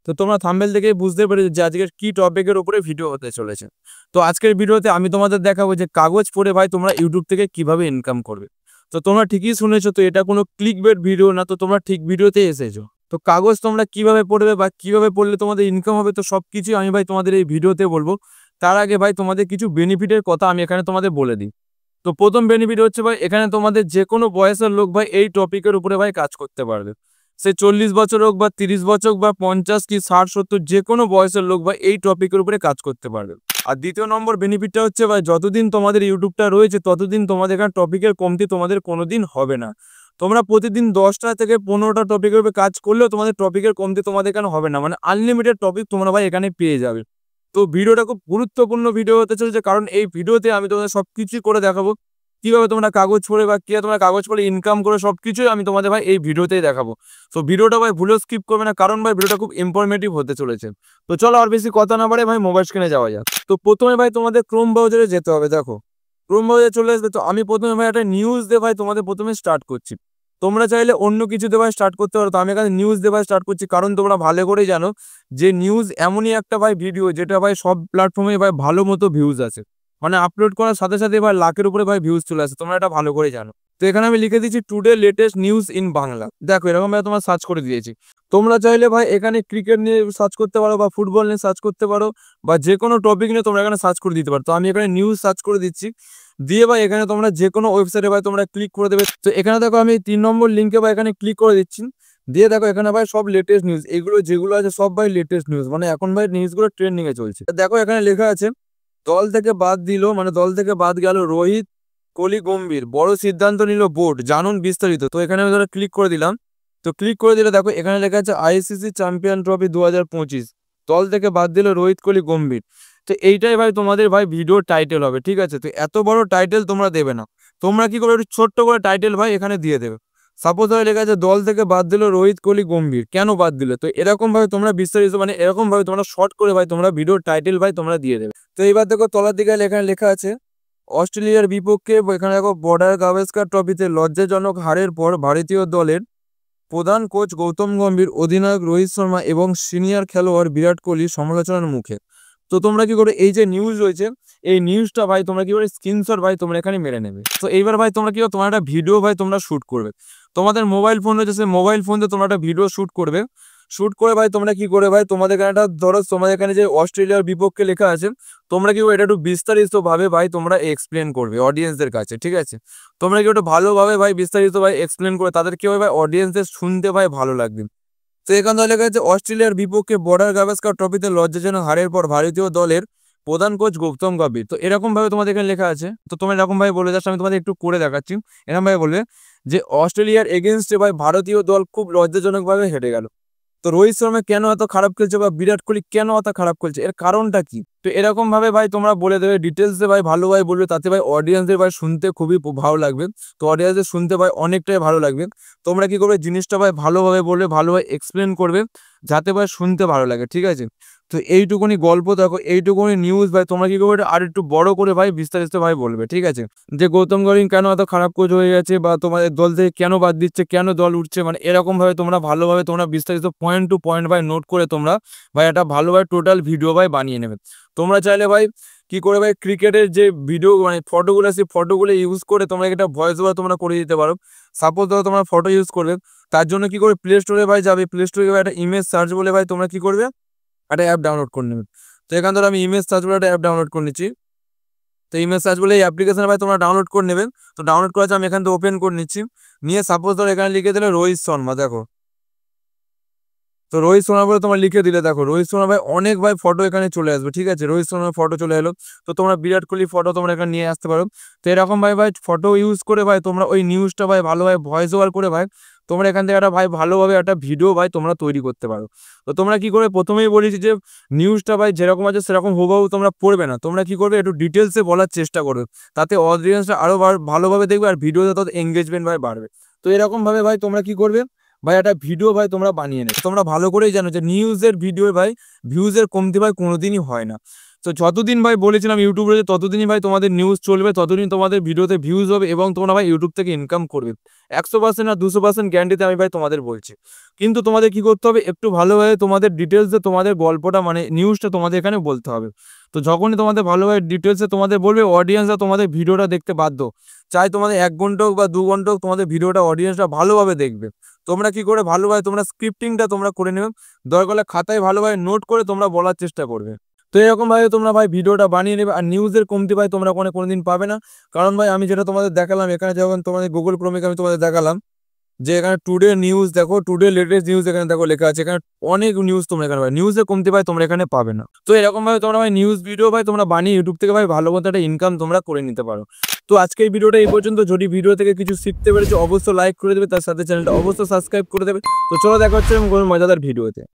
তো তোমরা থাম্বনেল দেখেই বুঝতে পেরেছো যে আজকের কি টপিকের উপরে ভিডিও হতে চলেছে। তো আজকের ভিডিওতে আমি তোমাদের দেখাবো যে কাগজ পড়ে ভাই তোমরা ইউটিউব থেকে কিভাবে ইনকাম করবে। তো তোমরা ঠিকই শুনেছো, তো এটা কোনো ক্লিকবেট ভিডিও না, তো তোমরা ঠিক ভিডিওতে এসেছো। তো কাগজ তোমরা কিভাবে পড়বে বা কিভাবে পড়লে তোমাদের ইনকাম হবে, তো সবকিছু আমি ভাই তোমাদের এই ভিডিওতে বলবো। তার আগে ভাই তোমাদের কিছু বেনিফিটের কথা আমি এখানে তোমাদের বলে দিই। তো প্রথম বেনিফিট হচ্ছে ভাই, এখানে তোমাদের যে কোনো বয়সের লোক ভাই এই টপিকের উপরে ভাই কাজ করতে পারবে। সে 40 বছর হোক বা 30 বছর বা 50 কি 60 70, যে কোনো বয়সের লোক ভাই এই টপিকের উপরে কাজ করতে পারবে। আর দ্বিতীয় নম্বর বেনিফিটটা হচ্ছে ভাই, যতদিন তোমাদের ইউটিউবটা রয়েছে ততদিন তোমাদের এখানে টপিকের কমতি তোমাদের কোনোদিন হবে না। তোমরা প্রতিদিন 10টা থেকে 15টা টপিকের উপরে কাজ করলেও তোমাদের টপিকের কমতি তোমাদের এখানে হবে না, মানে আনলিমিটেড টপিক তোমরা ভাই এখানে পেয়ে যাবে। তো ভিডিওটা খুব গুরুত্বপূর্ণ ভিডিও হতে চলেছে, কারণ এই ভিডিওতে আমি তোমাদের সবকিছু করে দেখাবো। কিভাবে তোমরা কাগজ পড়ে বা কিভাবে তোমরা কাগজ পড়ে ইনকাম করে সবকিছুই আমি তোমাদের ভাই এই ভিডিওতেই দেখাবো। তো ভিডিওটা ভাই ভুলেও স্কিপ করবে না, কারণ ভাই ভিডিওটা খুব ইনফরমেটিভ হতে চলেছে। তো চলো আর বেশি কথা না বাড়ে ভাই মোবাইল স্ক্রিনে যাওয়া যাক। তো প্রথমে ভাই তোমাদের ক্রোম ব্রাউজারে যেতে হবে। দেখো ক্রোম ব্রাউজারে চলে আসবে। তো আমি প্রথমে ভাই একটা নিউজ দিয়ে ভাই তোমাদের প্রথমে স্টার্ট করছি। তোমরা চাইলে অন্য কিছু দিয়ে ভাই স্টার্ট করতে পারো, তো আমি এখানে নিউজ দিয়ে ভাই স্টার্ট করছি, কারণ তোমরা ভালো করেই জানো যে নিউজ এমনই একটা ভাই ভিডিও যেটা ভাই সব প্ল্যাটফর্মে ভাই ভালো মতো ভিউজ আছে। মানে আপলোড করার সাথে সাথে ভাই লাখের উপরে ভাই ভিউজ চলে আসে, তোমরা এটা ভালো করে জানো। তো এখানে আমি লিখে দিচ্ছি today latest news in Bangla. দেখো এরকম ভাবে তোমার সার্চ করে দিয়েছি। তোমরা চাইলে ভাই এখানে ক্রিকেট নিয়ে সার্চ করতে পারো বা ফুটবল নিয়ে সার্চ করতে পারো, বা যে কোনো টপিক নিয়ে তোমরা এখানে সার্চ করে দিতে পারো। তো আমি এখানে নিউজ সার্চ করে দিচ্ছি, দিয়ে ভাই এখানে তোমরা যে কোনো ওয়েবসাইটে ভাই তোমরা ক্লিক করে দেবে। তো এখানে দেখো আমি 3 নম্বর লিঙ্কে ভাই এখানে ক্লিক করে দিচ্ছি, দিয়ে দেখো এখানে ভাই সব লেটেস্ট নিউজ, এগুলো যেগুলো আছে সব ভাই লেটেস্ট নিউজ, মানে এখন ভাই নিউজগুলো ট্রেন্ডিং এ চলছে। দেখো এখানে লেখা আছে দল থেকে বাদ দিল, মানে দল থেকে বাদ গেল রোহিত কোহলি গম্ভীর, বড় সিদ্ধান্ত নিল বোর্ড, জানুন বিস্তারিত। তো এখানে আমি ধরো ক্লিক করে দিলাম। তো ক্লিক করে দিলে দেখো এখানে লেখা আছে আইসিসি চ্যাম্পিয়ন ট্রফি 2025, দল থেকে বাদ দিল রোহিত কোহলি গম্ভীর। তো এইটাই ভাই তোমাদের ভাই ভিডিওর টাইটেল হবে, ঠিক আছে। তো এত বড় টাইটেল তোমরা দেবে না, তোমরা কি করে একটু ছোট্ট করে টাইটেল ভাই এখানে দিয়ে দেবে। সাপোজ হয়ে লেখা আছে দল থেকে বাদ দিল রোহিত কোহলি গম্ভীর, কেন বাদ দিলে। তো এরকম ভাবে তোমরা বিস্তারিত, মানে এরকম ভাবে তোমরা শর্ট করে ভাই তোমরা ভিডিওর টাইটেল ভাই তোমরা দিয়ে দেবে। তো এইবার দেখো তলার দিকে এখানে লেখা আছে অস্ট্রেলিয়ার বিপক্ষে, এখানে দেখো বর্ডার গাভাস্কার ট্রফিতে লজ্জাজনক হারের পর ভারতীয় দলের প্রধান কোচ গৌতম গম্ভীর, অধিনায়ক রোহিত শর্মা এবং সিনিয়র খেলোয়াড় বিরাট কোহলি সমালোচনার মুখে। তো তোমরা কি করে এই যে নিউজ রয়েছে এই নিউজটা ভাই তোমরা কি করে স্ক্রিনশট ভাই তোমরা এখানে মেরে নেবে। তো এইবার ভাই তোমরা কি করো, তোমার একটা ভিডিও ভাই তোমরা শুট করবে। তোমাদের মোবাইল ফোন রয়েছে, সেই মোবাইল ফোন দিয়ে তোমরা একটা ভিডিও শুট করবে। শুট করে ভাই তোমরা কি করে ভাই তোমাদের এখানে একটা ধরো তোমাদের এখানে যে অস্ট্রেলিয়ার বিপক্ষে লেখা আছে, তোমরা কি এটা একটু বিস্তারিত ভাবে ভাই তোমরা এক্সপ্লেন করবে অডিয়েন্সদের কাছে, ঠিক আছে। তোমরা কি ওটা ভালোভাবে ভাই বিস্তারিত ভাই এক্সপ্লেন করে তাদের কি ভাই অডিয়েন্সদের শুনতে ভাই ভালো লাগবে। তো এখান থেকে লেখা আছে অস্ট্রেলিয়ার বিপক্ষে বর্ডার গাভাস্কার ট্রফিতে লজ্জাজনক হারের পর ভারতীয় দলের প্রধান কোচ গৌতম গম্ভীর। তো এরকম ভাবে তোমাদের এখানে লেখা আছে। তো তোমরা এরকম ভাবে বলে যাচ্ছ, আমি তোমাদের একটু করে দেখাচ্ছি। এরকম ভাবে বলবে যে অস্ট্রেলিয়ার এগেনস্টে ভাই ভারতীয় দল খুব লজ্জাজনক ভাবে হেরে গেল। তো রোহিত শর্মা কেন এত খারাপ খেলছে বা বিরাট কোহলি কেন এত খারাপ খেলছে, এর কারণটা কি। তো এরকম ভাবে ভাই তোমরা বলে দেবে ডিটেলসে ভাই ভালোভাবে বলবে, তাতে ভাই অডিয়েন্সদের ভাই শুনতে খুবই ভালো লাগবে। তো অডিয়েন্সদের শুনতে ভাই অনেকটাই ভালো লাগবে। তোমরা কি করবে জিনিসটা ভাই ভালোভাবে বলবে, ভালোভাবে এক্সপ্লেন করবে, যাতে ভাই শুনতে ভালো লাগে, ঠিক আছে। তো এইটুকুনি গল্প দেখো, এইটুকুনি নিউজ ভাই তোমরা কি করবে আর একটু বড় করে ভাই বিস্তারিত ভাই বলবে, ঠিক আছে। যে গৌতম গম্ভীর কেন এত খারাপ কোচ হয়ে গেছে, বা তোমাদের দল থেকে কেন বাদ দিচ্ছে, কেন দল উঠছে, মানে এরকম ভাবে তোমরা ভালোভাবে তোমরা বিস্তারিত পয়েন্ট টু পয়েন্ট ভাই নোট করে তোমরা ভাই একটা ভালোভাবে টোটাল ভিডিও ভাই বানিয়ে নেবে। তোমরা চাইলে ভাই কি করে ভাই ক্রিকেটের যে ভিডিও মানে ফটোগুলো আছে ফটোগুলো ইউজ করে তোমরা একটা ভয়েস ওভার তোমরা করে দিতে পারো। সাপোজ ধরো তোমরা ফটো ইউজ করবে, তার জন্য কি করে প্লে স্টোরে ভাই যাবে, প্লে স্টোরে একটা ইমেজ সার্চ বলে ভাই তোমরা কি করবে একটা অ্যাপ ডাউনলোড করে নেবে। তো এখান ধরো আমি ইমেজ সার্চ বলে একটা অ্যাপ ডাউনলোড করে নিচ্ছি। তো ইমেজ সার্চ বলে এই অ্যাপ্লিকেশন ভাই তোমরা ডাউনলোড করে নেবেন। তো ডাউনলোড করার আমি এখান থেকে ওপেন করে নিচ্ছি, নিয়ে সাপোজ ধরো এখানে লিখে দিলে রোহিত শর্মা। দেখো তো রোহিত শর্মা বলে তোমার লিখে দিলে দেখো রোহিত শর্মা ভাই অনেক ভাই ফটো এখানে চলে আসবে, ঠিক আছে। রোহিত শর্মার ফটো চলে এলো। তো তোমরা বিরাট কোহলি ফটো তোমরা এখানে নিয়ে আসতে পারো। তো এরকম ভাই ভাই ফটো ইউজ করে ভাই তোমরা ওই নিউজটা ভাই ভালোভাবে ভয়েস ওভার করে ভাই তোমরা এখান থেকে একটা ভাই ভালোভাবে একটা ভিডিও ভাই তোমরা তৈরি করতে পারো। তো তোমরা কি করে প্রথমেই বলেছি যে নিউজটা ভাই যেরকম আছে সেরকম হুবহু তোমরা পড়বে না, তোমরা কি করবে একটু ডিটেলসে বলার চেষ্টা করবে, তাতে অডিয়েন্সটা আরো ভালোভাবে দেখবে আর ভিডিওতে তত এঙ্গেজমেন্ট ভাই বাড়বে। তো এরকম ভাবে ভাই তোমরা কি করবে ভাই একটা ভিডিও ভাই তোমরা বানিয়ে নেবে। তোমরা ভালো করেই জানো যে নিউজের ভিডিও ভাই ভিউজের কমতি ভাই কোনোদিনই হয় না। তো যতদিন ভাই বলেছিলাম ইউটিউবে যে ততদিনই ভাই তোমাদের নিউজ চলবে, ততদিন তোমাদের ভিডিওতে ভিউজ হবে এবং তোমরা ভাই ইউটিউব থেকে ইনকাম করবে। 100% আর 200% গ্যারান্টিতে আমি ভাই তোমাদের বলছি। কিন্তু তোমাদের কি করতে হবে, একটু ভালোভাবে তোমাদের ডিটেলসে তোমাদের গল্পটা মানে নিউজটা তোমাদের এখানে বলতে হবে। তো যখনই তোমাদের ভালোভাবে ডিটেলসে তোমাদের বলবে, অডিয়েন্সরা তোমাদের ভিডিওটা দেখতে বাধ্য। চাই তোমাদের 1 ঘন্টা হোক বা 2 ঘন্টা হোক, তোমাদের ভিডিওটা অডিয়েন্সরা ভালোভাবে দেখবে। তোমরা কি করে ভালোভাবে তোমরা স্ক্রিপ্টিংটা তোমরা করে নেবে, দরকার হলে খাতায় ভালোভাবে নোট করে তোমরা বলার চেষ্টা করবে। তো এরকমভাবে তোমরা ভাই ভিডিওটা বানিয়ে নেবে। আর নিউজের কমতি ভাই তোমরা কোনোদিন পাবে না। কারণ ভাই আমি যেটা তোমাদের দেখালাম এখানে, যখন তোমাদের গুগল ক্রোমে আমি তোমাদের দেখালাম যে এখানে টুডে নিউজ দেখো, টুডে লেটেস্ট নিউজ এখানে দেখো লেখা আছে। এখানে অনেক নিউজ তোমরা এখানে পাবে, নিউজের কমতি ভাই তোমরা এখানে পাবে না। তো এরকম ভাবে তোমরা ভাই নিউজ ভিডিও ভাই তোমরা বানিয়ে ইউটিউব থেকে ভাই ভালো মতো একটা ইনকাম তোমরা করে নিতে পারো। তো আজকের ভিডিওটা এই পর্যন্ত। যদি ভিডিও থেকে কিছু শিখতে পেরেছো অবশ্যই লাইক করে দেবে, তার সাথে চ্যানেলটা অবশ্যই সাবস্ক্রাইব করে দেবে। তো চলো দেখা হচ্ছে কোনো মজাদার ভিডিওতে।